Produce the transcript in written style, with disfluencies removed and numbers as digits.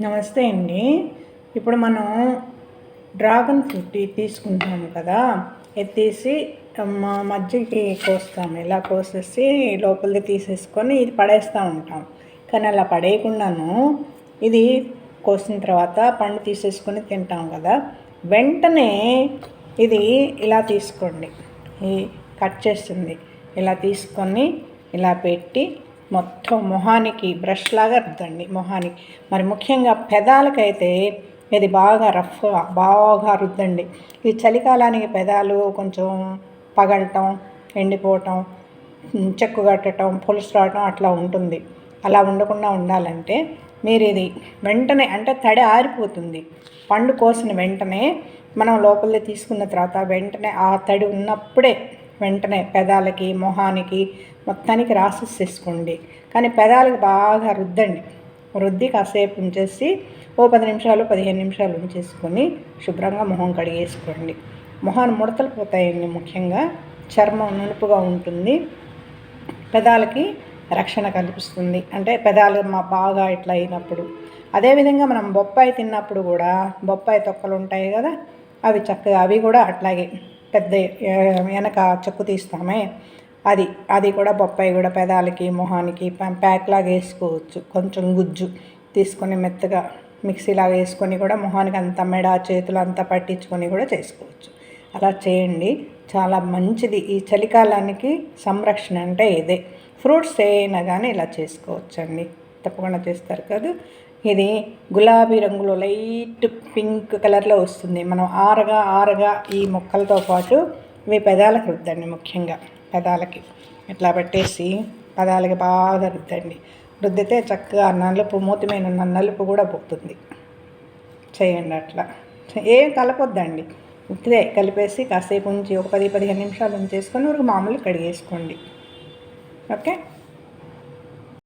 నమస్తే అండి. ఇప్పుడు మనం డ్రాగన్ ఫ్రూట్ తీసుకుంటాం కదా, ఇది తీసి మధ్యకి కోస్తాము. ఇలా కోసేసి లోపలిది తీసేసుకొని ఇది పడేస్తూ ఉంటాం. కానీ అలా పడేయకుండాను ఇది కోసిన తర్వాత పండు తీసేసుకొని తింటాం కదా, వెంటనే ఇది ఇలా తీసుకోండి. ఈ కట్ చేస్తుంది ఇలా తీసుకొని ఇలా పెట్టి మొత్తం మొహానికి బ్రష్ లాగా రుద్దండి. మొహానికి మరి ముఖ్యంగా పెదాలకైతే ఇది బాగా రఫ్గా బాగా రుద్దండి. ఈ చలికాలానికి పెదాలు కొంచెం పగలటం, ఎండిపోవటం, చెక్కు కట్టడం, పులుసు రావటం అట్లా ఉంటుంది. అలా ఉండకుండా ఉండాలంటే మీరు ఇది వెంటనే, అంటే తడి ఆరిపోతుంది, పండు కోసిన వెంటనే మనం లోపలిది తీసుకున్న తర్వాత వెంటనే ఆ తడి ఉన్నప్పుడే వెంటనే పెదాలకి, మొహానికి మొత్తానికి రాసేసేసుకోండి. కానీ పెదాలకు బాగా రుద్దండి. రుద్ది కాసేపు ఉంచేసి 10 నిమిషాలు 15 నిమిషాలు ఉంచేసుకొని శుభ్రంగా మొహం కడిగేసుకోండి. మొహాన్ని ముడతలు పోతాయండి. ముఖ్యంగా చర్మం నునుపుగా ఉంటుంది, పెదాలకి రక్షణ కల్పిస్తుంది. అంటే పెదాలు బాగా ఇట్లా అయినప్పుడు. అదేవిధంగా మనం బొప్పాయి తిన్నప్పుడు కూడా బొప్పాయి తొక్కలు ఉంటాయి కదా, అవి చక్కగా అవి కూడా అట్లాగే పెద్ద వెనక చెక్కు తీస్తామే, అది కూడా బొప్పాయి కూడా పెదాలకి, మొహానికి ప్యాక్ లాగా వేసుకోవచ్చు. కొంచెం గుజ్జు తీసుకొని మెత్తగా మిక్సీలాగా వేసుకొని కూడా మొహానికి అంతా మెడ చేతులు అంతా పట్టించుకొని కూడా చేసుకోవచ్చు. అలా చేయండి, చాలా మంచిది. ఈ చలికాలానికి సంరక్షణ అంటే ఇదే. ఫ్రూట్స్ అయినా కానీ ఇలా చేసుకోవచ్చండి. తప్పకుండా చేస్తారు కదా. ఇది గులాబీ రంగులో లైట్ పింక్ కలర్లో వస్తుంది. మనం ఆరగా ఈ మొక్కలతో పాటు ఇవి పెదాలకు రుద్దండి. ముఖ్యంగా పెదాలకి ఇట్లా పెట్టేసి పెదాలకి బాగా రుద్దండి. రుద్దితే చక్కగా నలుపు, మూతిమైన ఉన్న నలుపు కూడా పోతుంది. చేయండి అట్లా. ఏం కలపొద్దండి, ఉత్తిదే కలిపేసి కాసేపు ఉంచి ఒక 10-15 నిమిషాలు ఉంచేసుకొని మామూలు కడిగేసుకోండి. ఓకే.